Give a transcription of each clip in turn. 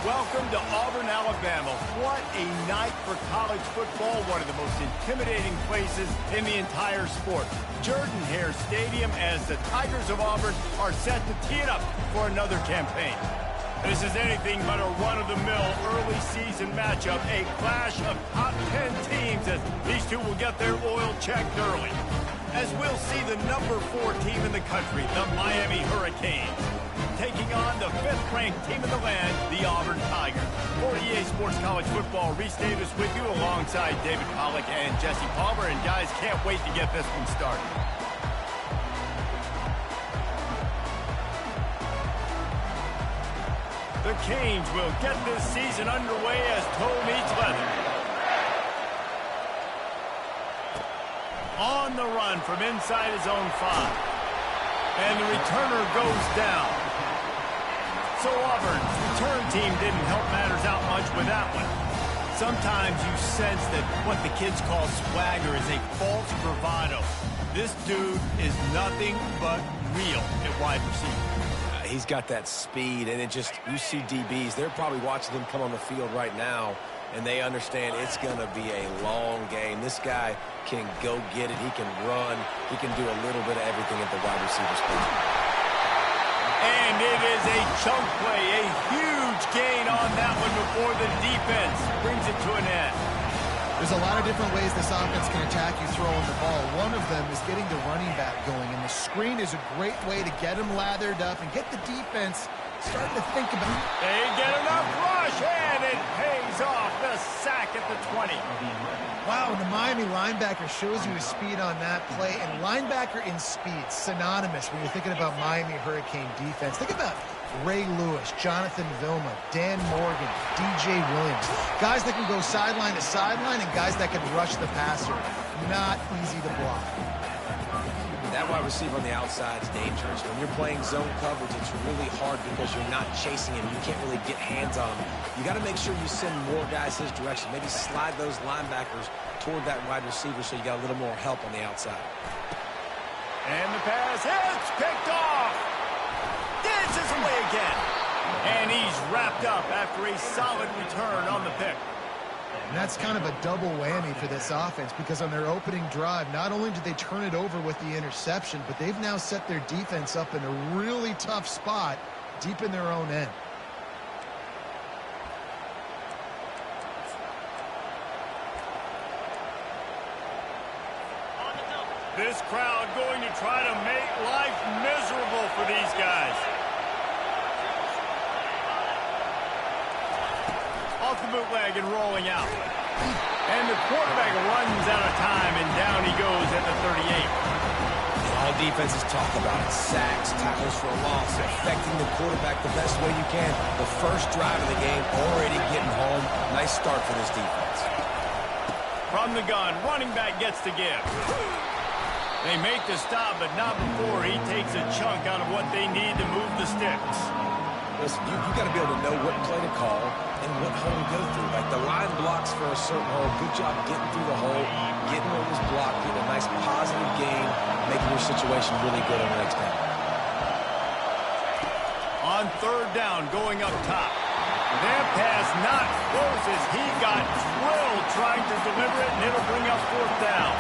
Welcome to Auburn, Alabama. What a night for college football. One of the most intimidating places in the entire sport. Jordan-Hare Stadium as the Tigers of Auburn are set to tee it up for another campaign. This is anything but a run-of-the-mill early season matchup, a clash of top 10 teams as these two will get their oil checked early. As we'll see the number 4 team in the country, the Miami Hurricanes, taking on the 5th-ranked team in the land, the Auburn Tigers. For EA Sports College Football, Reese Davis with you alongside David Pollack and Jesse Palmer. And guys, can't wait to get this one started. The Canes will get this season underway as toe meets leather. On the run from inside his own 5. And the returner goes down. So Auburn's return team didn't help matters out much with that one. Sometimes you sense that what the kids call swagger is a false bravado. This dude is nothing but real at wide receiver. He's got that speed, and you see DBs. They're probably watching him come on the field right now, and they understand it's going to be a long game. This guy can go get it. He can run. He can do a little bit of everything at the wide receiver spot. And it is a chunk play, a huge gain on that one before the defense brings it to an end. There's a lot of different ways this offense can attack you throwing the ball. One of them is getting the running back going, and the screen is a great way to get him lathered up and get the defense starting to think about it. They get enough rush, and it pays off. The sack at the 20. Wow, and the Miami linebacker shows you his speed on that play, and linebacker in speed, synonymous when you're thinking about Miami Hurricane defense. Think about Ray Lewis, Jonathan Vilma, Dan Morgan, DJ Williams. Guys that can go sideline to sideline and guys that can rush the passer. Not easy to block. That wide receiver on the outside is dangerous. When you're playing zone coverage, it's really hard because you're not chasing him. You can't really get hands on him. You got to make sure you send more guys his direction. Maybe slide those linebackers toward that wide receiver so you got a little more help on the outside. And the pass hits, picked off. Dances away again. And he's wrapped up after a solid return on the pick. And that's kind of a double whammy for this offense because on their opening drive, not only did they turn it over with the interception, but they've now set their defense up in a really tough spot deep in their own end. This crowd going to try to make life miserable for these guys. Off the bootleg and rolling out. And the quarterback runs out of time, and down he goes at the 38. All defenses talk about it. Sacks, tackles for a loss, affecting the quarterback the best way you can. The first drive of the game, already getting home. Nice start for this defense. From the gun, running back gets to give. They make the stop, but not before he takes a chunk out of what they need to move the sticks. Listen, you got to be able to know what play to call and what hole to go through. Like the line blocks for a certain hole. Good job getting through the hole, getting what was blocked, getting a nice positive gain, making your situation really good on the next down. On third down, going up top. That pass not close as he got drilled trying to deliver it, and it'll bring up fourth down.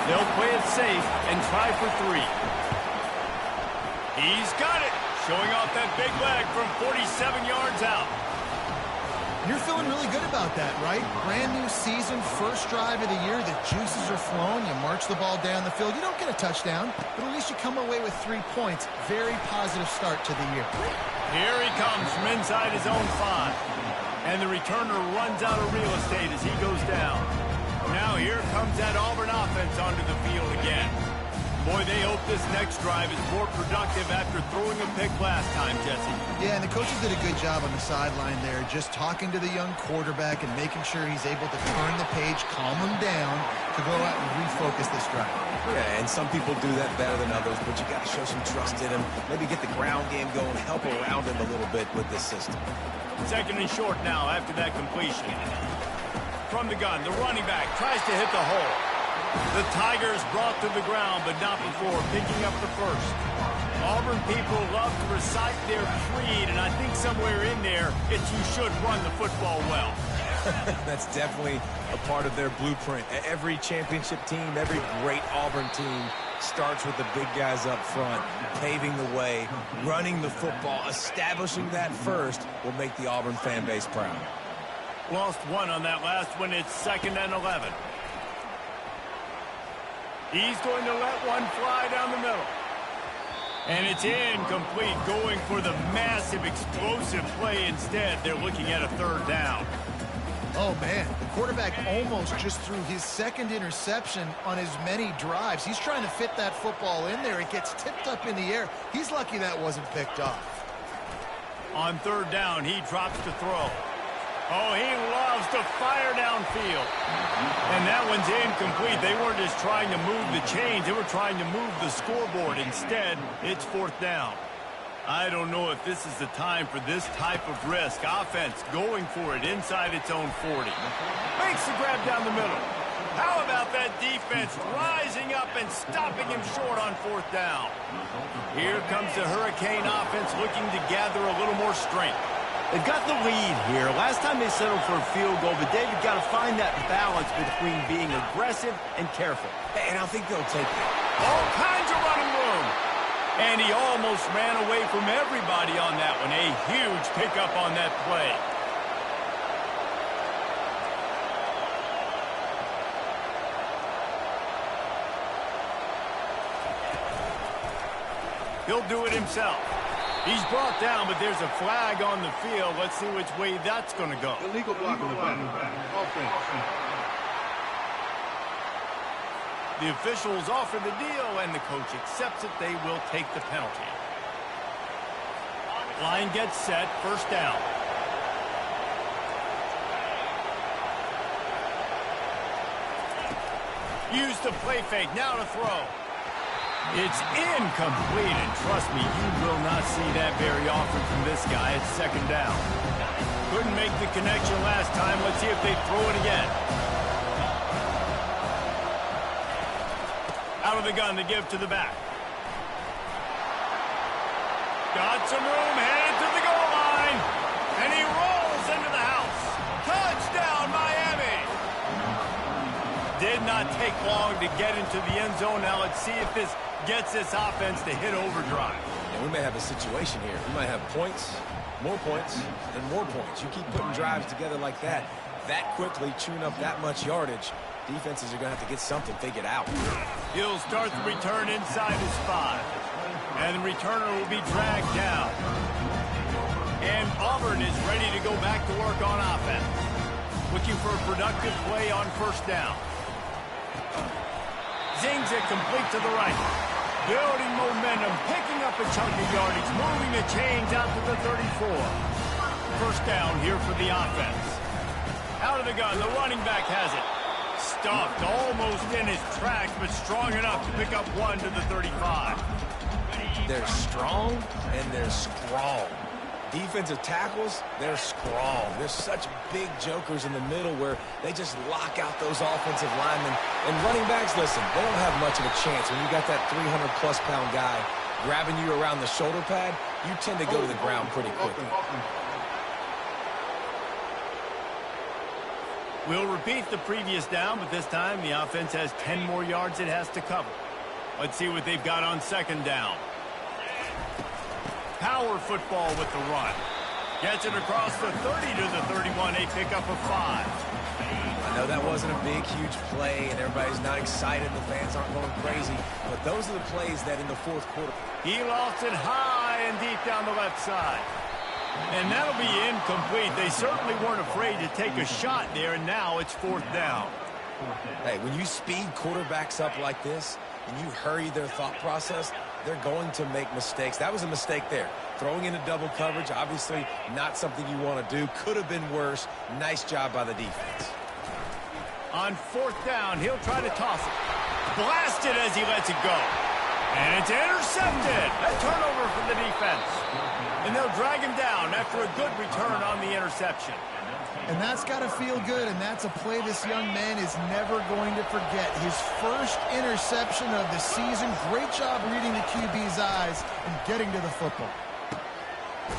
They'll play it safe and try for 3. He's got it. Showing off that big leg from 47 yards out. You're feeling really good about that, right? Brand new season, first drive of the year. The juices are flowing. You march the ball down the field. You don't get a touchdown, but at least you come away with 3 points. Very positive start to the year. Here he comes from inside his own 5. And the returner runs out of real estate as he goes down. Now here comes that Auburn offense onto the field again. Boy, they hope this next drive is more productive after throwing a pick last time, Jesse. Yeah, and the coaches did a good job on the sideline there, just talking to the young quarterback and making sure he's able to turn the page, calm him down to go out and refocus this drive. Yeah, and some people do that better than others, but you got to show some trust in him. Maybe get the ground game going, help around him a little bit with this system. Second and short now after that completion. From the gun, the running back tries to hit the hole. The Tigers brought to the ground, but not before picking up the first. Auburn people love to recite their creed, and I think somewhere in there, it's you should run the football well. That's definitely a part of their blueprint. Every championship team, every great Auburn team starts with the big guys up front, paving the way, running the football. Establishing that first will make the Auburn fan base proud. Lost one on that last one. It's 2nd and 11. He's going to let one fly down the middle. And it's incomplete, going for the massive explosive play instead. They're looking at a 3rd down. Oh, man, the quarterback almost just threw his 2nd interception on as many drives. He's trying to fit that football in there. It gets tipped up in the air. He's lucky that wasn't picked off. On 3rd down, he drops to throw. Oh, he loves to fire downfield. And that one's incomplete. They weren't just trying to move the chains. They were trying to move the scoreboard. Instead, it's 4th down. I don't know if this is the time for this type of risk. Offense going for it inside its own 40. Makes the grab down the middle. How about that defense rising up and stopping him short on 4th down? Here comes the Hurricane offense looking to gather a little more strength. They've got the lead here. Last time they settled for a field goal, but David got to find that balance between being aggressive and careful. And I think they'll take it. All kinds of running room. And he almost ran away from everybody on that one. A huge pickup on that play. He'll do it himself. He's brought down, but there's a flag on the field. Let's see which way that's going to go. Illegal block on the back. Offense. The officials offer the deal, and the coach accepts it. They will take the penalty. Line gets set. 1st down. Use the play fake. Now to throw. It's incomplete, and trust me, you will not see that very often from this guy. It's 2nd down. Couldn't make the connection last time. Let's see if they throw it again. Out of the gun to give to the back. Got some room, headed to the goal line. And he rolls into the house. Touchdown, Miami. Did not take long to get into the end zone. Now let's see if this gets this offense to hit overdrive. And we may have a situation here. We might have points, and more points. You keep putting drives together like that quickly, chewing up that much yardage, defenses are going to have to get something figured out. He'll start the return inside his 5. And the returner will be dragged down. And Auburn is ready to go back to work on offense. Looking for a productive play on 1st down. Zings it complete to the right. Building momentum, picking up a chunk of yardage, moving the chains out to the 34. 1st down here for the offense. Out of the gun, the running back has it. Stuffed almost in his tracks, but strong enough to pick up 1 to the 35. They're strong and they're strong. Defensive tackles, they're strong. There's such big jokers in the middle where they just lock out those offensive linemen. And running backs, listen, they don't have much of a chance. When you got that 300-plus pound guy grabbing you around the shoulder pad, you tend to go to the ground pretty quickly. We'll repeat the previous down, but this time the offense has 10 more yards it has to cover. Let's see what they've got on 2nd down. Power football with the run. Gets it across the 30 to the 31, a pickup of 5. I know that wasn't a big, huge play, and everybody's not excited. The fans aren't going crazy. But those are the plays that in the 4th quarter. He lost it high and deep down the left side. And that'll be incomplete. They certainly weren't afraid to take a shot there, and now it's 4th down. Hey, when you speed quarterbacks up like this, and you hurry their thought process, they're going to make mistakes. That was a mistake there. Throwing into double coverage, obviously not something you want to do. Could have been worse. Nice job by the defense. On 4th down, he'll try to toss it. Blasted as he lets it go. And it's intercepted. A turnover for the defense. And they'll drag him down after a good return on the interception. And that's got to feel good, and that's a play this young man is never going to forget. His first interception of the season. Great job reading the QB's eyes and getting to the football.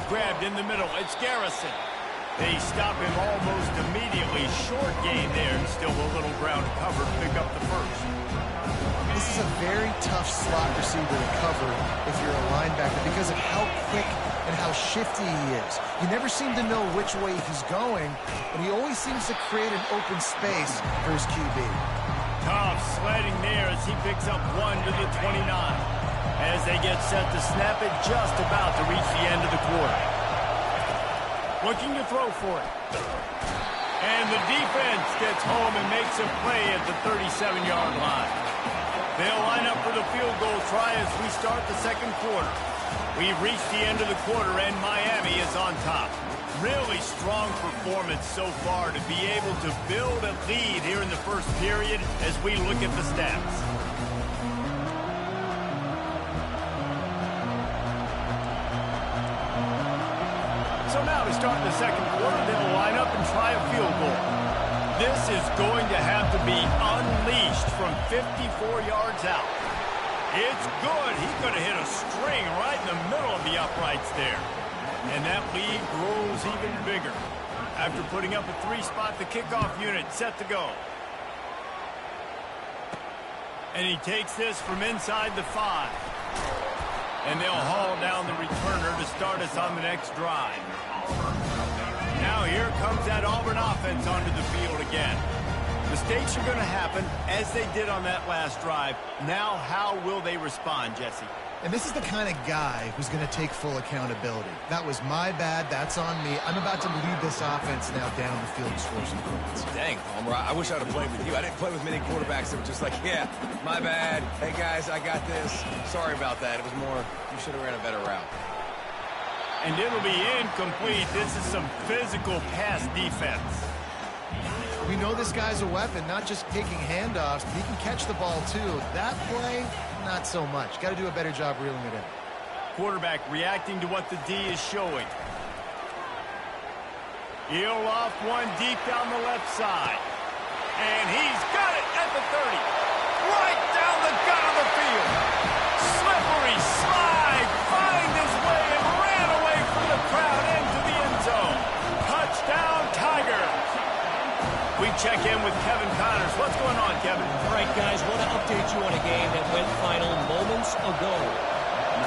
Grabbed in the middle. It's Garrison. They stop him almost immediately. Short gain there, and still a little ground to cover to pick up the first. This is a very tough slot receiver to cover if you're a linebacker because of how quick and how shifty he is. You never seem to know which way he's going, but he always seems to create an open space for his QB. Tough sledding there as he picks up 1 to the 29. As they get set to snap it, just about to reach the end of the quarter. Looking to throw for it. And the defense gets home and makes a play at the 37-yard line. They'll line up for the field goal try as we start the second quarter. We've reached the end of the quarter, and Miami is on top. Really strong performance so far to be able to build a lead here in the first period as we look at the stats. So now to start the second quarter, they'll line up and try a field goal. This is going to have to be unleashed from 54 yards out. It's good. He's going to hit a string right in the middle of the uprights there. And that lead grows even bigger. After putting up a 3-spot, the kickoff unit set to go. And he takes this from inside the 5. And they'll haul down the returner to start us on the next drive. Now here comes that Auburn offense onto the field again. Mistakes are going to happen as they did on that last drive. Now how will they respond, Jesse? And this is the kind of guy who's going to take full accountability. That was my bad. That's on me. I'm about to lead this offense now down the field and score some points. Dang, Homer, I wish I would have played with you. I didn't play with many quarterbacks that were just like, yeah, my bad. Hey, guys, I got this. Sorry about that. It was more, you should have ran a better route. And it'll be incomplete. This is some physical pass defense. We know this guy's a weapon, not just taking handoffs, but he can catch the ball too. That play, not so much. Got to do a better job reeling it in. Quarterback reacting to what the D is showing. He'll off one deep down the left side. And he's got it at the 30. Right down the gut of the field. Slippery slide. Find his way and ran away from the crowd into the end zone. Touchdown, Tigers. We check in with Kevin Connors. What's going on, Kevin? All right, guys, want to update you on a game that went final moments ago.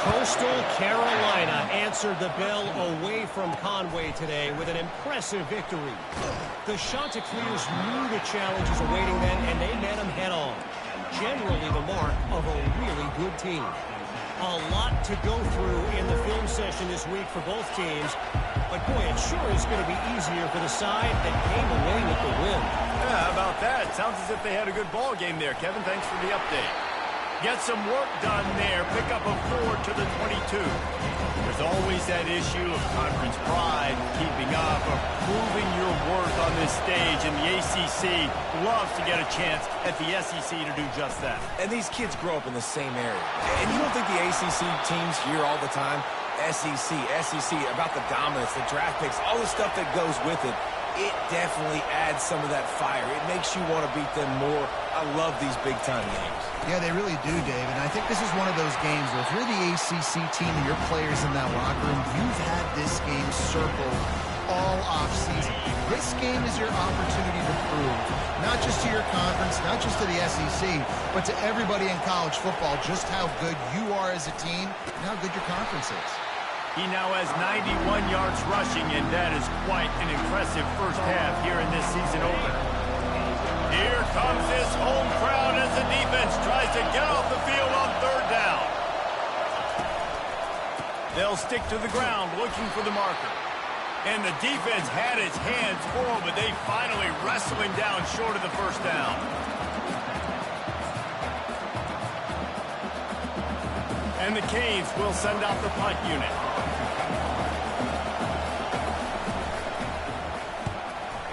Coastal Carolina answered the bell away from Conway today with an impressive victory. The Chanticleers knew the challenges awaiting them, and they met them head-on. Generally the mark of a really good team. A lot to go through in the film session this week for both teams. But, boy, it sure is going to be easier for the side that came away with the win. Yeah, how about that? Sounds as if they had a good ball game there, Kevin. Thanks for the update. Get some work done there. Pick up a 4 to the 22. There's always that issue of conference pride, keeping up, of proving your worth on this stage, and the ACC loves to get a chance at the SEC to do just that. And these kids grow up in the same area. And you don't think the ACC teams hear all the time, SEC, about the dominance, the draft picks, all the stuff that goes with it. It definitely adds some of that fire. It makes you want to beat them more. I love these big-time games. Yeah, they really do, Dave. And I think this is one of those games where if you're the ACC team and your players in that locker room, you've had this game circled all offseason. This game is your opportunity to prove, not just to your conference, not just to the SEC, but to everybody in college football, just how good you are as a team and how good your conference is. He now has 91 yards rushing, and that is quite an impressive first half here in this season opener. Here comes this home crowd as the defense tries to get off the field on third down. They'll stick to the ground looking for the marker. And the defense had its hands full, but they finally wrestle him down short of the first down. And the Canes will send out the punt unit.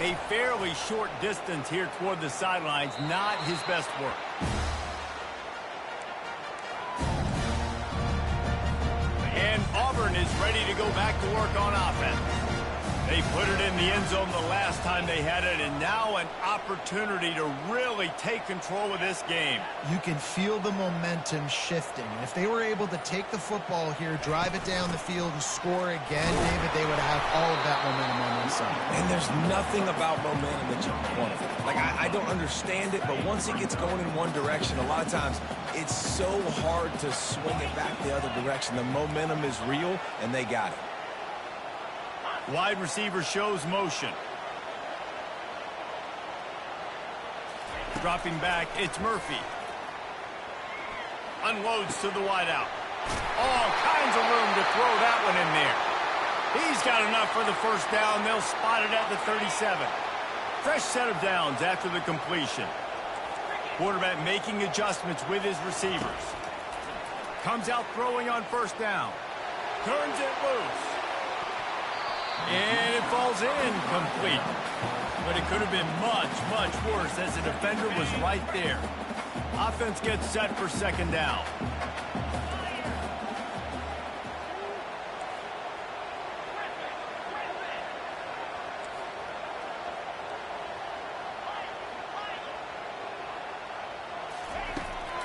A fairly short distance here toward the sidelines, not his best work. And Auburn is ready to go back to work on offense. They put it in the end zone the last time they had it, and now an opportunity to really take control of this game. You can feel the momentum shifting. And if they were able to take the football here, drive it down the field, and score again, David, they would have all of that momentum on one side. And there's nothing about momentum that you quantify. Like, I don't understand it, but once it gets going in one direction, a lot of times it's so hard to swing it back the other direction. The momentum is real, and they got it. Wide receiver shows motion. Dropping back, it's Murphy. Unloads to the wideout. All kinds of room to throw that one in there. He's got enough for the first down. They'll spot it at the 37. Fresh set of downs after the completion. Quarterback making adjustments with his receivers. Comes out throwing on first down. Turns it loose. And it falls incomplete. But it could have been much, much worse as the defender was right there. Offense gets set for second down.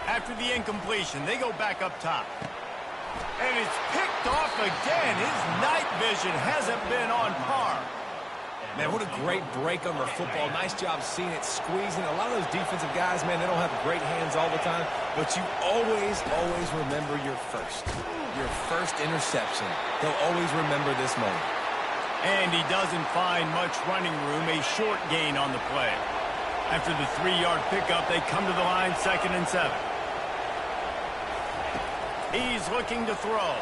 After the incompletion, they go back up top. And it's picked off again. His night vision hasn't been on par. Man, what a great break on the football. Nice job seeing it, squeezing. A lot of those defensive guys, man, they don't have great hands all the time, but you always, always remember your first interception. They'll always remember this moment. And he doesn't find much running room, a short gain on the play. After the 3-yard pickup, they come to the line, 2nd and 7. He's looking to throw.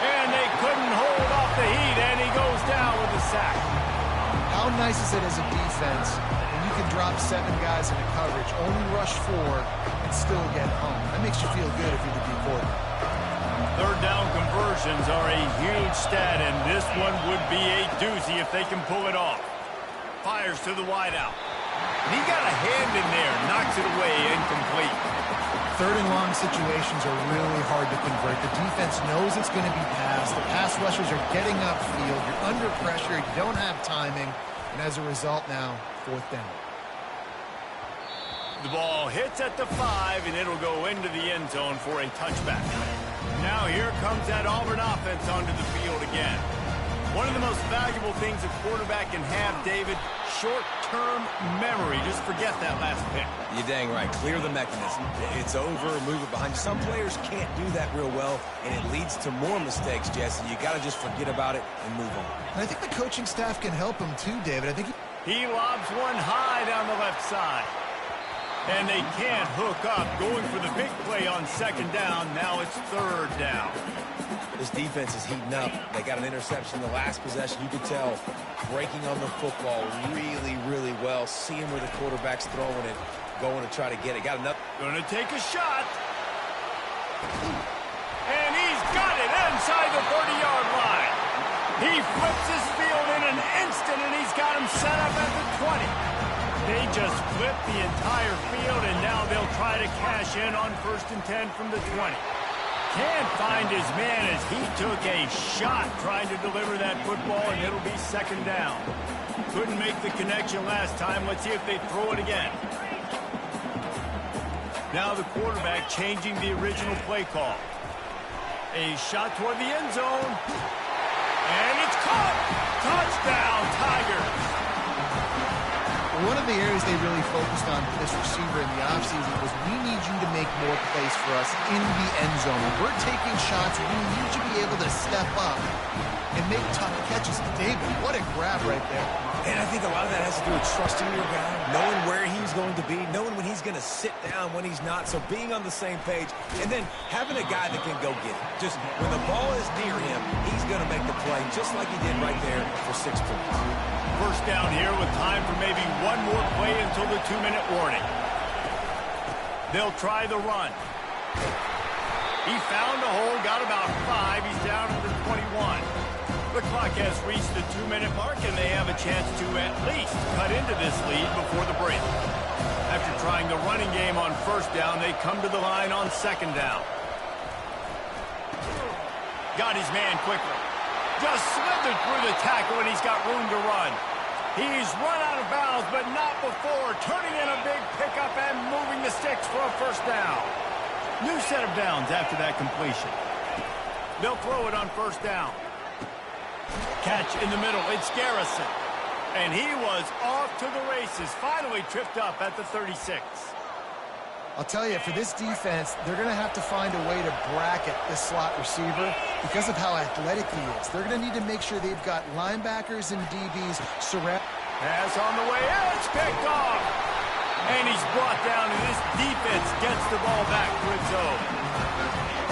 And they couldn't hold off the heat, and he goes down with a sack. How nice is it as a defense when you can drop 7 guys into coverage, only rush 4, and still get home? That makes you feel good if you're the D quarterback. Third down conversions are a huge stat, and this one would be a doozy if they can pull it off. Fires to the wideout. He got a hand in there, knocks it away, incomplete. Third and long situations are really hard to convert. The defense knows it's going to be passed. The pass rushers are getting upfield. You're under pressure. You don't have timing. And as a result now, 4th down. The ball hits at the 5, and it'll go into the end zone for a touchback. Now here comes that Auburn offense onto the field again. One of the most valuable things a quarterback can have, David, short-term memory. Just forget that last pick. You're dang right. Clear the mechanism. It's over, move it behind you. Some players can't do that real well, and it leads to more mistakes, Jesse. You got to just forget about it and move on. And I think the coaching staff can help him too, David. I think he lobs one high down the left side. And they can't hook up. Going for the big play on 2nd down. Now it's 3rd down. This defense is heating up. They got an interception the last possession. You could tell breaking on the football really, really well. Seeing where the quarterback's throwing it, going to try to get it. Got enough. Going to take a shot. And he's got it inside the 30-yard line. He flips his field in an instant, and he's got him set up at the 20. They just flip the entire field, and now they'll try to cash in on 1st and 10 from the 20. Can't find his man as he took a shot trying to deliver that football, and it'll be 2nd down. Couldn't make the connection last time. Let's see if they throw it again. Now the quarterback changing the original play call. A shot toward the end zone. And it's caught. Touchdown, Tigers. one of the areas they really focused on for this receiver in the offseason was we need you to make more plays for us in the end zone. When we're taking shots, we need you to be able to step up and make tough catches. David, what a grab right there. And I think a lot of that has to do with trusting your guy, knowing where he's going to be, knowing when he's going to sit down, when he's not, so being on the same page, and then having a guy that can go get it. Just when the ball is near him, he's going to make the play, just like he did right there for 6 points. First down here with time for maybe one more play until the 2-minute warning. They'll try the run. He found a hole, got about 5. He's down to the 21. The clock has reached the 2-minute mark, and they have a chance to at least cut into this lead before the break. After trying the running game on first down, they come to the line on second down. Got his man quickly. Just slithered through the tackle, and he's got room to run. He's run out of bounds, but not before turning in a big pickup and moving the sticks for a first down. New set of downs after that completion. They'll throw it on first down. Catch in the middle. It's Garrison. And he was off to the races. Finally tripped up at the 36. I'll tell you, for this defense, they're going to have to find a way to bracket this slot receiver because of how athletic he is. They're going to need to make sure they've got linebackers and DBs surround. Pass on the way. It's picked off. And he's brought down, and this defense gets the ball back to its own.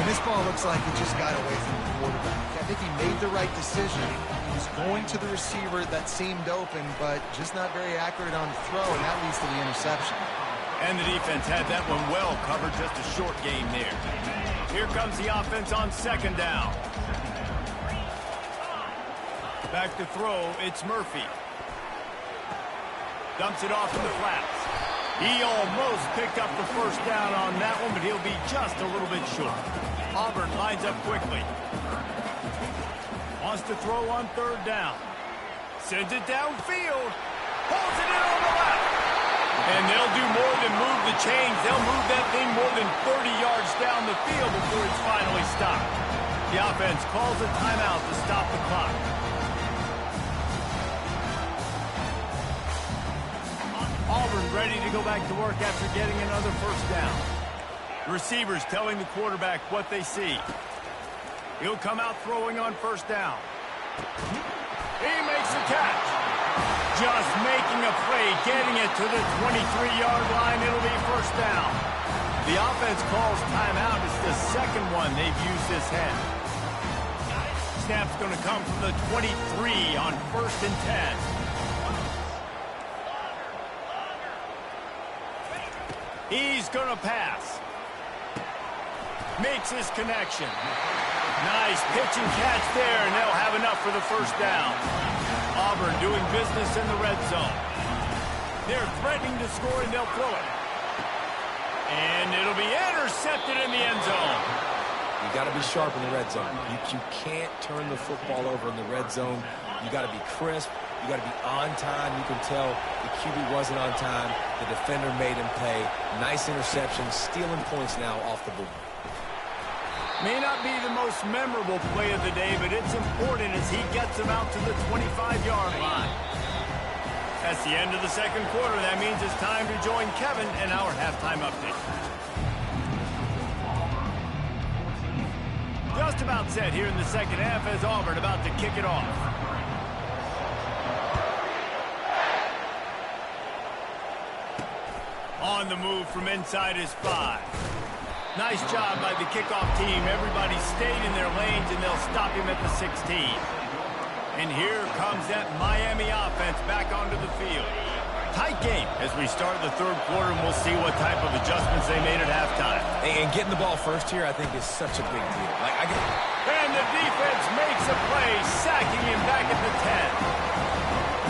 And this ball looks like it just got away from the quarterback. I think he made the right decision. He was going to the receiver that seemed open, but just not very accurate on the throw, and that leads to the interception. And the defense had that one well covered, just a short game there. Here comes the offense on second down. Back to throw, it's Murphy. Dumps it off in the flats. He almost picked up the first down on that one, but he'll be just a little bit short. Auburn lines up quickly. Wants to throw on third down. Sends it downfield. Pulls it in on the left. And they'll do more than move the chains. They'll move that thing more than 30 yards down the field before it's finally stopped. The offense calls a timeout to stop the clock. Auburn ready to go back to work after getting another first down. The receivers telling the quarterback what they see. He'll come out throwing on first down. He makes the catch. Just making a play, getting it to the 23-yard line. It'll be first down. The offense calls timeout. It's the second one they've used this half. Snap's going to come from the 23 on first and 10. He's going to pass. Makes his connection. Nice pitch and catch there, and they'll have enough for the first down. Auburn doing business in the red zone. They're threatening to score, and they'll throw it. And it'll be intercepted in the end zone. You got to be sharp in the red zone. You can't turn the football over in the red zone. You got to be crisp. You got to be on time. You can tell the QB wasn't on time. The defender made him pay. Nice interception, stealing points now off the board. May not be the most memorable play of the day, but it's important as he gets him out to the 25-yard line. That's the end of the second quarter. That means it's time to join Kevin in our halftime update. Just about set here in the second half as Auburn about to kick it off. On the move from inside his 5. Nice job by the kickoff team. Everybody stayed in their lanes, and they'll stop him at the 16. And here comes that Miami offense back onto the field. Tight game as we start the third quarter, and we'll see what type of adjustments they made at halftime. And getting the ball first here, I think, is such a big deal. And the defense makes a play, sacking him back at the 10.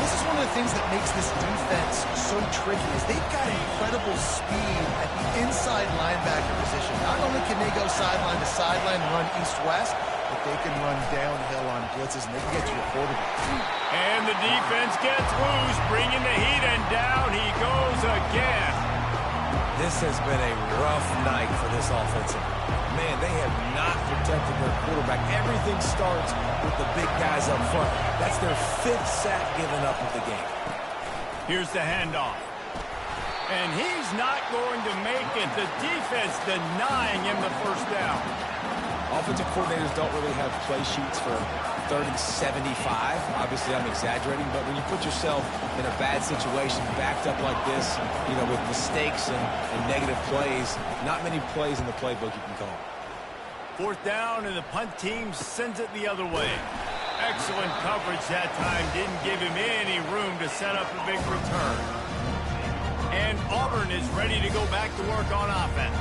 This is one of the things that makes this defense so tricky is they've got incredible speed at the inside linebacker position. Not only can they go sideline to sideline and run east-west, but they can run downhill on blitzes, and they can get to your quarterback. And the defense gets loose, bringing the heat, and down he goes again. This has been a rough night for this offensive. Man, they have not protected their quarterback. Everything starts with the big guys up front. That's their 5th sack given up of the game. Here's the handoff. And he's not going to make it. The defense denying him the first down. Offensive coordinators don't really have play sheets for 30, 75. Obviously, I'm exaggerating, but when you put yourself in a bad situation, backed up like this, with mistakes and negative plays, not many plays in the playbook you can call. Fourth down, and the punt team sends it the other way. Excellent coverage that time. Didn't give him any room to set up a big return. And Auburn is ready to go back to work on offense.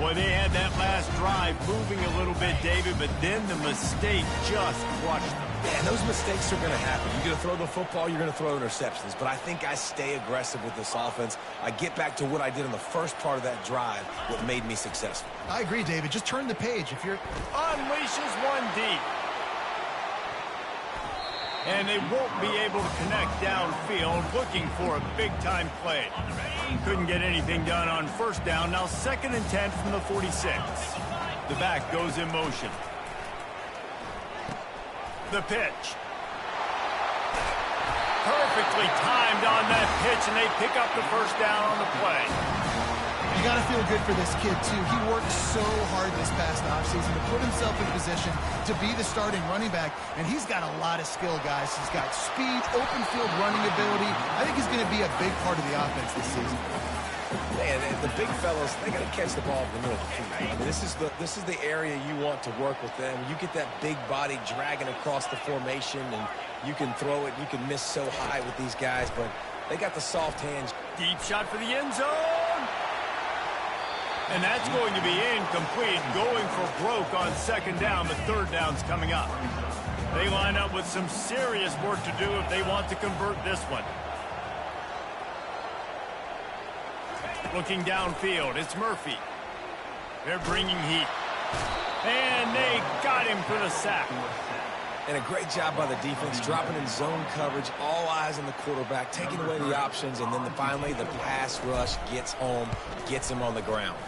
Boy, they had that last drive moving a little bit, David, but then the mistake just crushed them. Yeah, and those mistakes are going to happen. You're going to throw the football, you're going to throw interceptions. But I think I stay aggressive with this offense. I get back to what I did in the first part of that drive, what made me successful. I agree, David. Just turn the page. If you're unleashes one deep. And they won't be able to connect downfield, looking for a big-time play. Couldn't get anything done on first down. Now 2nd and 10 from the 46. The back goes in motion. The pitch. Perfectly timed on that pitch, and they pick up the first down on the play. You got to feel good for this kid, too. He worked so hard this past offseason to put himself in position to be the starting running back, and he's got a lot of skill, guys. He's got speed, open field running ability. I think he's going to be a big part of the offense this season. Man, the big fellas, they got to catch the ball in the middle of the field. I mean, this is the area you want to work with them. You get that big body dragging across the formation, and you can throw it. You can miss so high with these guys, but they got the soft hands. Deep shot for the end zone. And that's going to be incomplete, going for broke on 2nd down. The 3rd down's coming up. They line up with some serious work to do if they want to convert this one. Looking downfield, it's Murphy. They're bringing heat. And they got him for the sack. And a great job by the defense, dropping in zone coverage, all eyes on the quarterback, taking away the options, and then finally the pass rush gets home, gets him on the ground.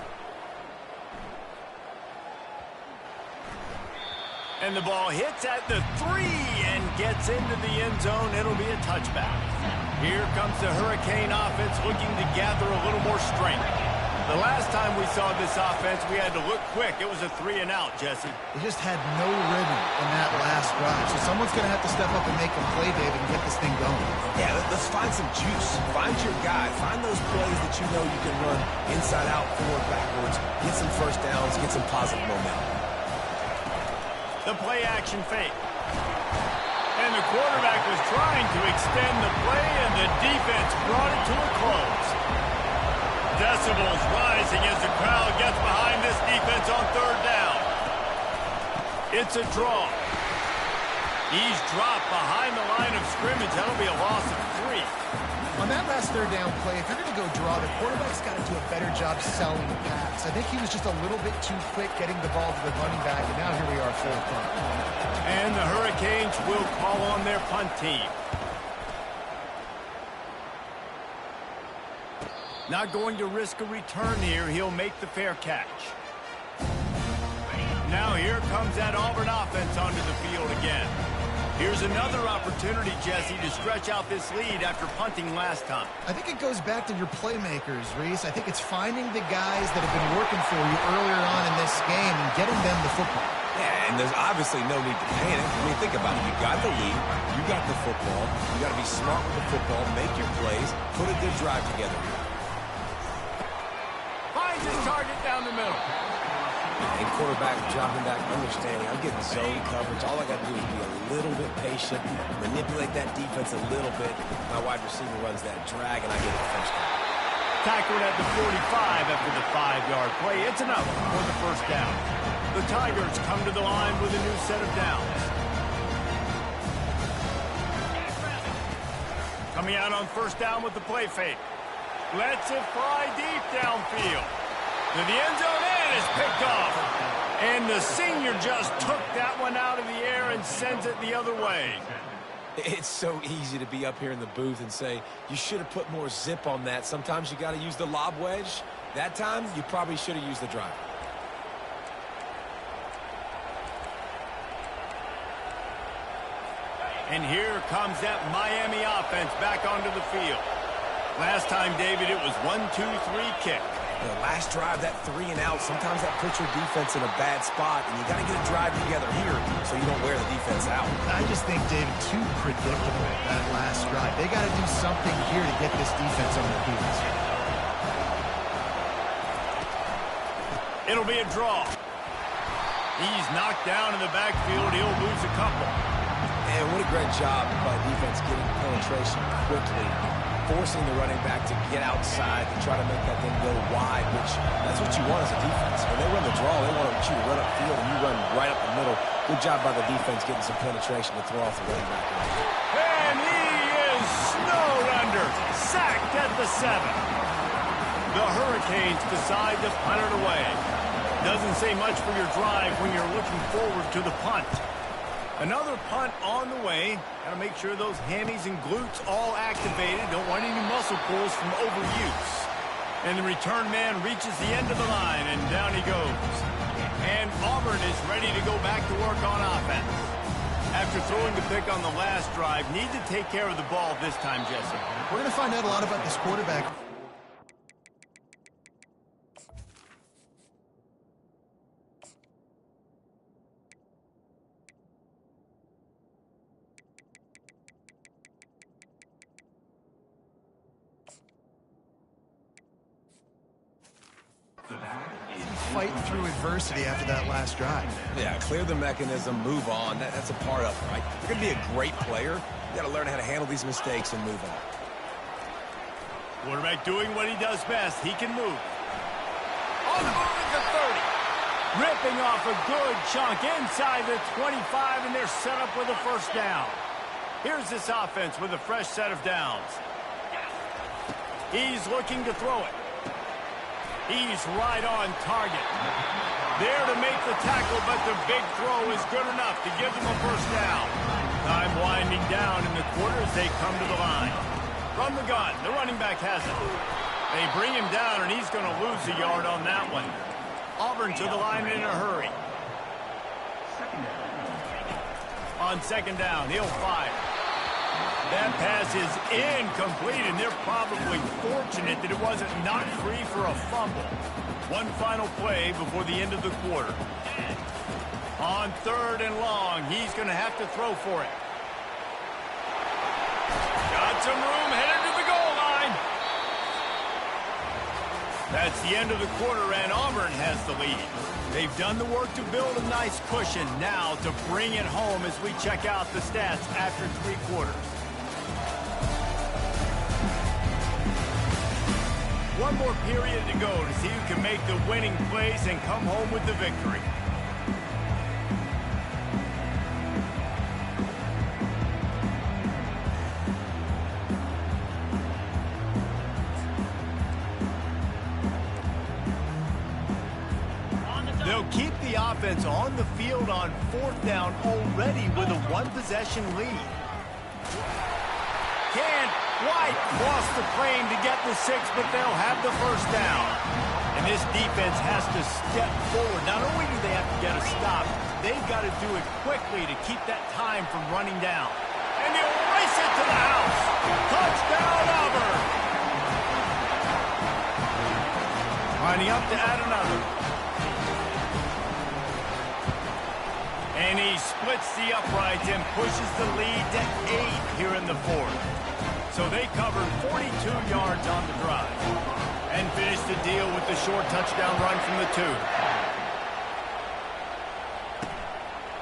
And the ball hits at the 3 and gets into the end zone. It'll be a touchback. Here comes the Hurricane offense looking to gather a little more strength. The last time we saw this offense, we had to look quick. It was a 3-and-out, Jesse. They just had no rhythm in that last drive. So someone's going to have to step up and make a play, David, and get this thing going. Yeah, let's find some juice. Find your guy. Find those plays that you know you can run inside out, forward, backwards. Get some first downs. Get some positive momentum. The play-action fake. And the quarterback was trying to extend the play, and the defense brought it to a close. Decibels rising as the crowd gets behind this defense on 3rd down. It's a draw. He's dropped behind the line of scrimmage. That'll be a loss of 3. On that last 3rd down play, if you're going to go draw, the quarterback's got to do a better job selling the pass. I think he was just a little bit too quick getting the ball to the running back, and now here we are, full punt. And the Hurricanes will call on their punt team. Not going to risk a return here. He'll make the fair catch. Now here comes that Auburn offense onto the field again. Here's another opportunity, Jesse, to stretch out this lead after punting last time. I think it goes back to your playmakers, Reese. I think it's finding the guys that have been working for you earlier on in this game and getting them the football. Yeah, and there's obviously no need to panic. I mean, think about it. You got the lead. You got the football. You got to be smart with the football, make your plays, put a good drive together. Finds his target down the middle. And quarterback dropping back, understanding, I'm getting zone coverage. All I got to do is be a little bit patient, manipulate that defense a little bit. My wide receiver runs that drag, and I get the first down. Tackled at the 45 after the 5-yard play. It's enough for the first down. The Tigers come to the line with a new set of downs. Coming out on first down with the play fake. Lets it fly deep downfield. To the end zone, and it's picked off. And the senior just took that one out of the air and sends it the other way. It's so easy to be up here in the booth and say, you should have put more zip on that. Sometimes you got to use the lob wedge. That time, you probably should have used the drive. And here comes that Miami offense back onto the field. Last time, David, it was 1-2-3 kick. The last drive, that 3-and-out, sometimes that puts your defense in a bad spot, and you got to get a drive together here so you don't wear the defense out. I just think, David, too predictable, that last drive. They got to do something here to get this defense on their heels. It'll be a draw. He's knocked down in the backfield. He'll lose a couple. And what a great job by defense getting penetration quickly, forcing the running back to get outside to try to make that thing go wide, which that's what you want as a defense. When they run the draw, they want you to run up field, and you run right up the middle. Good job by the defense getting some penetration to throw off the running back. And he is snowed under, sacked at the 7. The Hurricanes decide to punt it away. Doesn't say much for your drive when you're looking forward to the punt. Another punt on the way. Got to make sure those hammies and glutes all activated. Don't want any muscle pulls from overuse. And the return man reaches the end of the line, and down he goes. And Auburn is ready to go back to work on offense. After throwing the pick on the last drive, need to take care of the ball this time, Jesse. We're going to find out a lot about this quarterback. Fight through adversity after that last drive. Yeah, clear the mechanism, move on. That's a part of it, right? If you're going to be a great player, you got to learn how to handle these mistakes and move on. Quarterback doing what he does best. He can move. On the move at the 30. Ripping off a good chunk inside the 25, and they're set up with a first down. Here's this offense with a fresh set of downs. He's looking to throw it. He's right on target. There to make the tackle, but the big throw is good enough to give them a first down. Time winding down in the quarter as they come to the line. From the gun, the running back has it. They bring him down, and he's going to lose a yard on that one. Auburn to the line in a hurry. On second down, he'll fire. That pass is incomplete, and they're probably fortunate that it wasn't knocked free for a fumble. One final play before the end of the quarter. On third and long, he's going to have to throw for it. Got some room, headed to the goal line. That's the end of the quarter, and Auburn has the lead. They've done the work to build a nice cushion. Now to bring it home as we check out the stats after 3 quarters. One more period to go to see who can make the winning plays and come home with the victory. They'll keep the offense on the field on 4th down already with a 1-possession lead. Can't quite cross the plane to get the 6, but they'll have the first down. And this defense has to step forward. Not only do they have to get a stop, they've got to do it quickly to keep that time from running down. And they'll race it to the house. Touchdown, Auburn. Lining up to add another. And he splits the uprights and pushes the lead to 8 here in the 4th. So they covered 42 yards on the drive and finished the deal with the short touchdown run from the 2.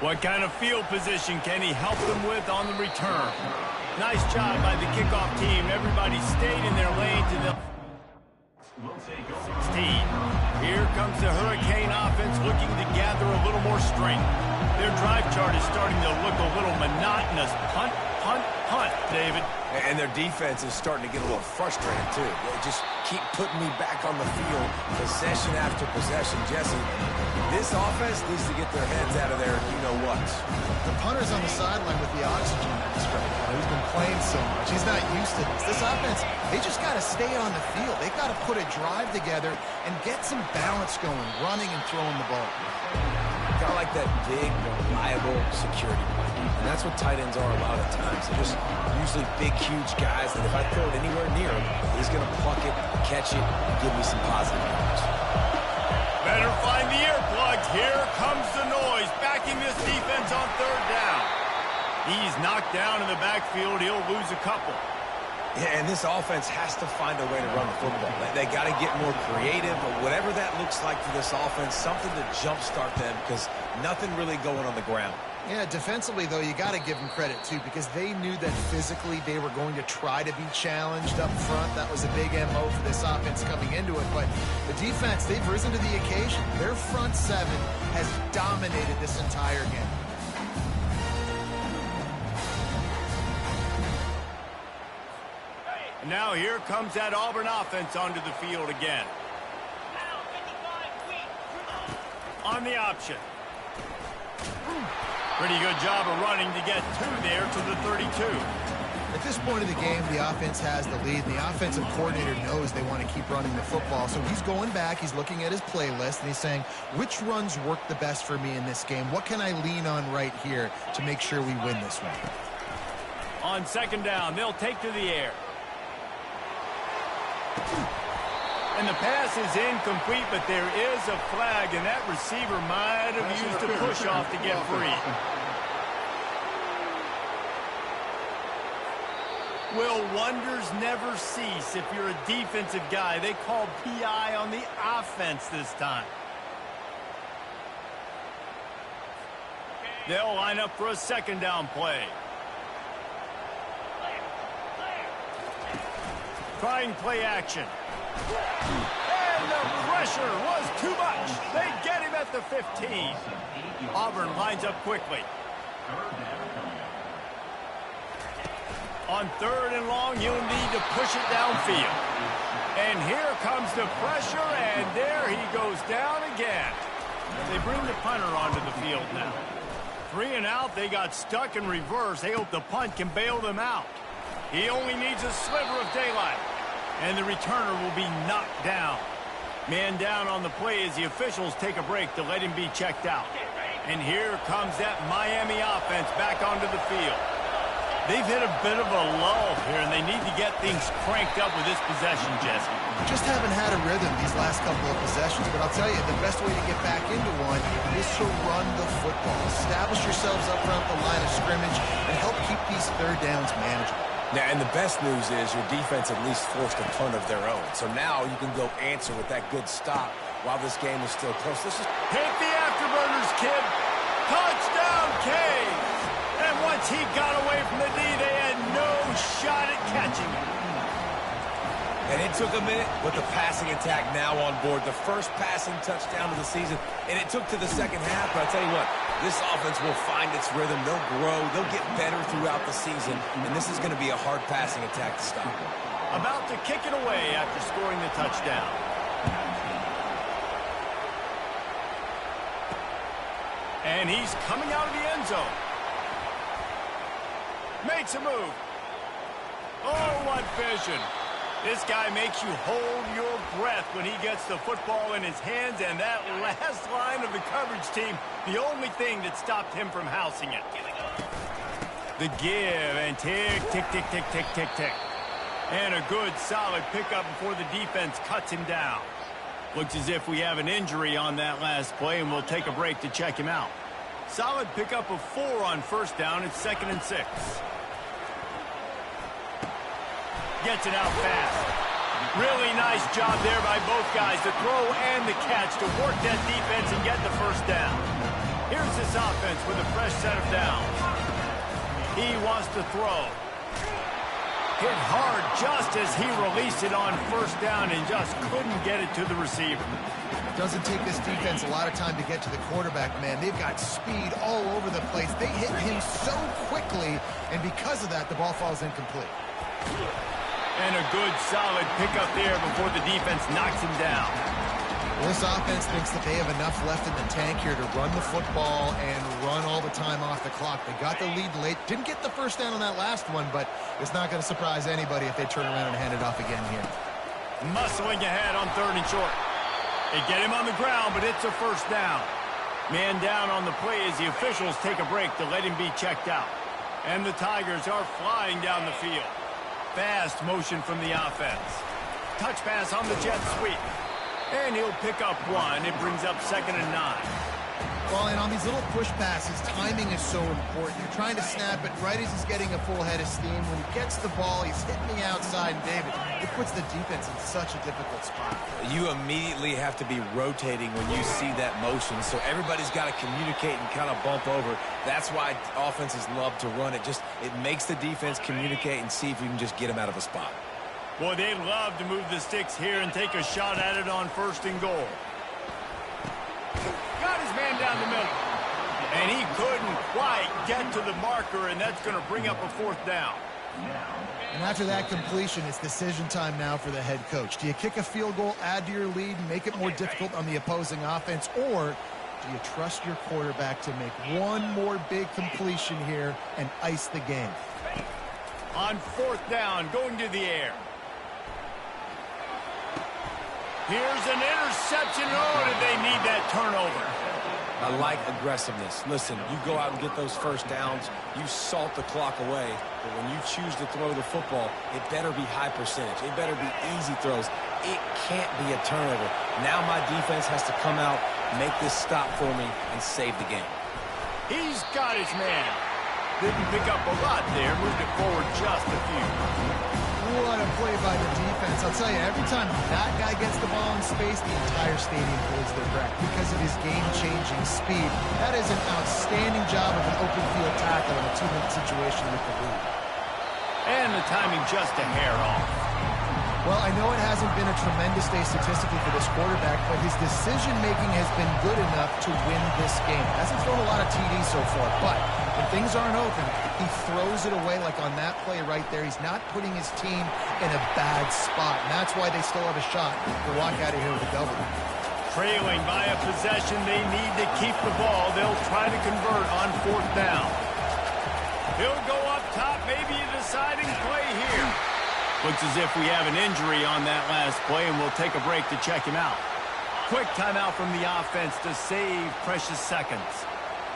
What kind of field position can he help them with on the return? Nice job by the kickoff team. Everybody stayed in their lane to the 16. Here comes the Hurricane offense looking to gather a little more strength. Their drive chart is starting to look a little monotonous. Punt, punt, punt, David. And their defense is starting to get a little frustrated, too. They just keep putting me back on the field, possession after possession. Jesse, this offense needs to get their heads out of there, you-know-what. The punter's on the sideline with the oxygen mask right now. He's been playing so much. He's not used to this. This offense, they just got to stay on the field. They've got to put a drive together and get some balance going, running and throwing the ball. Kind of like that big, reliable security blanket. And that's what tight ends are a lot of the times. They're just usually big, huge guys that if I throw it anywhere near him, he's going to pluck it, catch it, and give me some positive yards. Better find the earplugs. Here comes the noise, backing this defense on 3rd down. He's knocked down in the backfield. He'll lose a couple. Yeah, and this offense has to find a way to run the football. They got to get more creative, but whatever that looks like for this offense, something to jumpstart them because nothing really going on the ground. Yeah, defensively, though, you got to give them credit, too, because they knew that physically they were going to try to be challenged up front. That was a big MO for this offense coming into it. But the defense, they've risen to the occasion. Their front 7 has dominated this entire game. Now here comes that Auburn offense onto the field again. On the option. Pretty good job of running to get 2 there to the 32. At this point of the game, the offense has the lead. The offensive coordinator knows they want to keep running the football. So he's going back, he's looking at his playlist, and he's saying, which runs work the best for me in this game? What can I lean on right here to make sure we win this one? On second down, they'll take to the air. And the pass is incomplete, but there is a flag, and that receiver might have used a push-off to get free. Will wonders never cease if you're a defensive guy? They called PI on the offense this time. They'll line up for a second down play. Trying play action. And the pressure was too much. They get him at the 15. Auburn lines up quickly. On third and long, you'll need to push it downfield. And here comes the pressure, and there he goes down again. They bring the punter onto the field now. 3 and out, they got stuck in reverse. They hope the punt can bail them out. He only needs a sliver of daylight, and the returner will be knocked down. Man down on the play as the officials take a break to let him be checked out. And here comes that Miami offense back onto the field. They've hit a bit of a lull here, and they need to get things cranked up with this possession, Jesse. Just haven't had a rhythm these last couple of possessions, but I'll tell you, the best way to get back into one is to run the football. Establish yourselves up front the line of scrimmage and help keep these third downs manageable. Now, and the best news is your defense at least forced a punt of their own. So now you can go answer with that good stop while this game is still close. Let's just hit the afterburners, kid. Touchdown, Canes. And once he got away from the D, they had no shot at catching him. And it took a minute, but the passing attack now on board. The first passing touchdown of the season, and it took to the second half. But I tell you what, this offense will find its rhythm. They'll grow. They'll get better throughout the season. And this is going to be a hard passing attack to stop. About to kick it away after scoring the touchdown. And he's coming out of the end zone. Makes a move. Oh, what vision. This guy makes you hold your breath when he gets the football in his hands, and that last line of the coverage team, the only thing that stopped him from housing it. The give, and tick, tick, tick, tick, tick, tick, tick. And a good, solid pickup before the defense cuts him down. Looks as if we have an injury on that last play, and we'll take a break to check him out. Solid pickup of 4 on first down. It's 2nd and 6. Gets it out fast. Really nice job there by both guys, the throw and the catch, to work that defense and get the first down. Here's this offense with a fresh set of downs. He wants to throw. Hit hard just as he released it on first down and just couldn't get it to the receiver. Doesn't take this defense a lot of time to get to the quarterback, man. They've got speed all over the place. They hit him so quickly, and because of that, the ball falls incomplete. And a good, solid pickup there before the defense knocks him down. Well, this offense thinks that they have enough left in the tank here to run the football and run all the time off the clock. They got the lead late. Didn't get the first down on that last one, but it's not going to surprise anybody if they turn around and hand it off again here. Muscling ahead on 3rd and short. They get him on the ground, but it's a first down. Man down on the play as the officials take a break to let him be checked out. And the Tigers are flying down the field. Fast motion from the offense. Touch pass on the jet sweep. And he'll pick up 1. It brings up 2nd and 9. Well, and on these little push passes, timing is so important. You're trying to snap it right as he's getting a full head of steam. When he gets the ball, he's hitting the outside, and David, it puts the defense in such a difficult spot. You immediately have to be rotating when you see that motion, so everybody's got to communicate and kind of bump over. That's why offenses love to run it. It makes the defense communicate and see if you can just get them out of a spot. Boy, they'd love to move the sticks here and take a shot at it on 1st and goal. Got his man down the middle. And he couldn't quite get to the marker, and that's going to bring up a 4th down. And after that completion, it's decision time now for the head coach. Do you kick a field goal, add to your lead, and make it more difficult on the opposing offense, or Do you trust your quarterback to make one more big completion here and ice the game? On 4th down, going to the air. Here's an interception. Oh, did they need that turnover? I like aggressiveness. Listen, you go out and get those first downs, you salt the clock away, but when you choose to throw the football, it better be high percentage. It better be easy throws. It can't be a turnover. Now my defense has to come out, make this stop for me, and save the game. He's got his man. Didn't pick up a lot there, moved it forward just a few. What a play by the defense. I'll tell you, every time that guy gets the ball in space, the entire stadium holds their breath because of his game-changing speed. That is an outstanding job of an open field tackle in a 2-minute situation with the lead. And the timing just a hair off. Well, I know it hasn't been a tremendous day statistically for this quarterback, but his decision-making has been good enough to win this game. Hasn't thrown a lot of TDs so far, but when things aren't open, he throws it away like on that play right there. He's not putting his team in a bad spot, and that's why they still have a shot to walk out of here with a W. Trailing by a possession, they need to keep the ball. They'll try to convert on 4th down. He'll go up top, maybe a deciding play here. Looks as if we have an injury on that last play, and we'll take a break to check him out. Quick timeout from the offense to save precious seconds.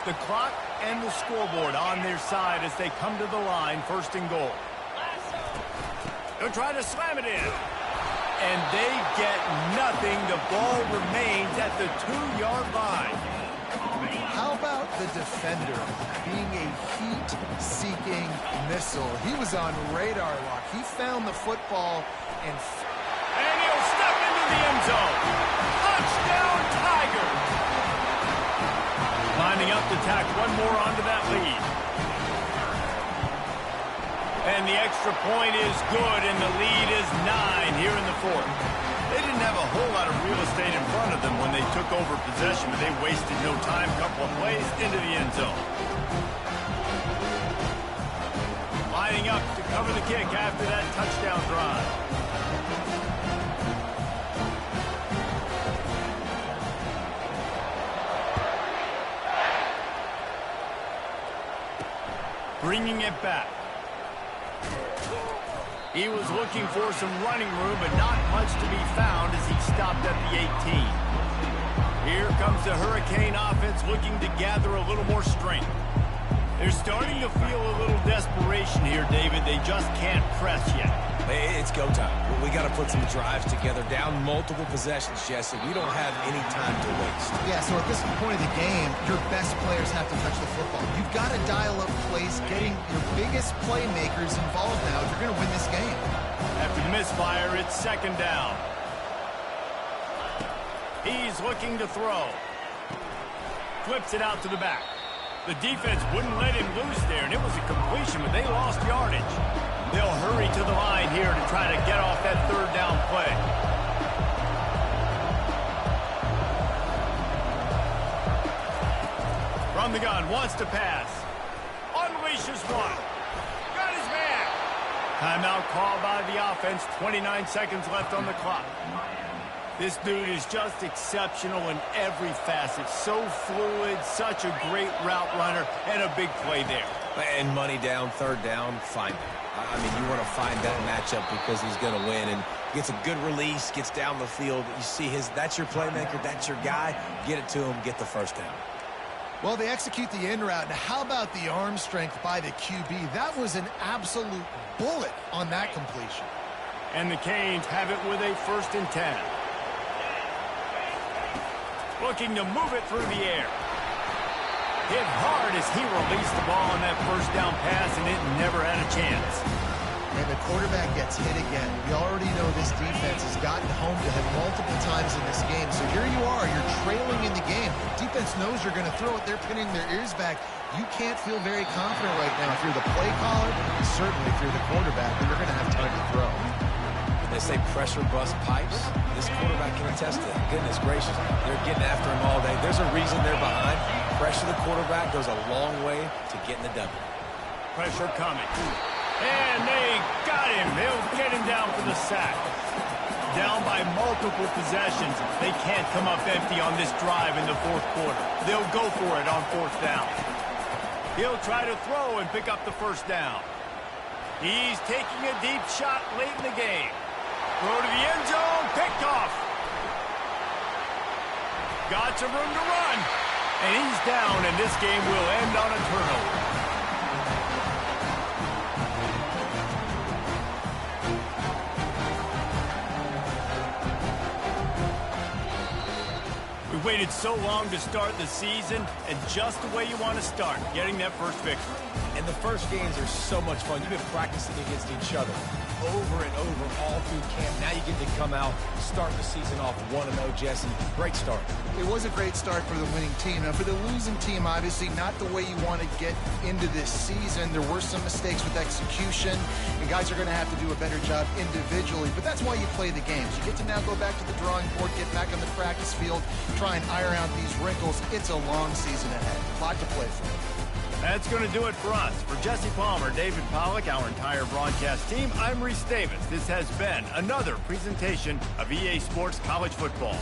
The clock and the scoreboard on their side as they come to the line, 1st and goal. They'll try to slam it in. And they get nothing. The ball remains at the 2-yard line. How about the defender being a heat-seeking missile? He was on radar lock. He found the football and he'll step into the end zone. Touchdown, Tigers! Lining up to tack one more onto that lead. And the extra point is good, and the lead is 9 here in the 4th. They didn't have a whole lot of real estate in front of them when they took over possession, but they wasted no time. Couple of plays into the end zone. Lining up to cover the kick after that touchdown drive. Bringing it back. He was looking for some running room, but not much to be found as he stopped at the 18. Here comes the Hurricane offense looking to gather a little more strength. They're starting to feel a little desperation here, David. They just can't press yet. It's go time. We got to put some drives together. Down multiple possessions, Jesse. We don't have any time to waste. Yeah, so at this point of the game, your best players have to touch the football. You've got to dial up plays, getting your biggest playmakers involved now if you're going to win this game. After the misfire, it's 2nd down. He's looking to throw. Flips it out to the back. The defense wouldn't let him loose there, and it was a completion, but they lost yardage. They'll hurry to the line here to try to get off that 3rd down play. From the gun, wants to pass. Unleashes one. Got his man. Timeout called by the offense. 29 seconds left on the clock. This dude is just exceptional in every facet. So fluid, such a great route runner, and a big play there. And money down, 3rd down, find him. I mean, you want to find that matchup because he's going to win and gets a good release, gets down the field. You see that's your playmaker, that's your guy. Get it to him, get the 1st down. Well, they execute the in route. Now, how about the arm strength by the QB? That was an absolute bullet on that completion. And the Canes have it with a 1st and 10. Looking to move it through the air. Hit hard as he released the ball on that 1st down pass, and it never had a chance. And the quarterback gets hit again. We already know this defense has gotten home to him multiple times in this game. So here you are, you're trailing in the game. The defense knows you're going to throw it. They're pinning their ears back. You can't feel very confident right now. If you're the play caller, and certainly if you're the quarterback, then you're going to have time to throw. They say pressure bust pipes. This quarterback can attest to that. Goodness gracious, they're getting after him all day. There's a reason they're behind. Pressure the quarterback goes a long way to getting the W. Pressure coming. And they got him. They'll get him down for the sack. down by multiple possessions. They can't come up empty on this drive in the fourth quarter. They'll go for it on fourth down. He'll try to throw and pick up the first down. He's taking a deep shot late in the game. Throw to the end zone, picked off. Got some room to run. And he's down, and this game will end on a turnover. We waited so long to start the season, and just the way you want to start, getting that first victory. And the first games are so much fun. You've been practicing against each other over and over all through camp. Now you get to come out, start the season off 1-0, Jesse. Great start. It was a great start for the winning team. Now, for the losing team, obviously not the way you want to get into this season. There were some mistakes with execution, and guys are going to have to do a better job individually. But that's why you play the games. You get to now go back to the drawing board, get back on the practice field, try and iron out these wrinkles. It's a long season ahead. A lot to play for. That's going to do it for us. For Jesse Palmer, David Pollack, our entire broadcast team, I'm Reese Davis. This has been another presentation of EA Sports College Football.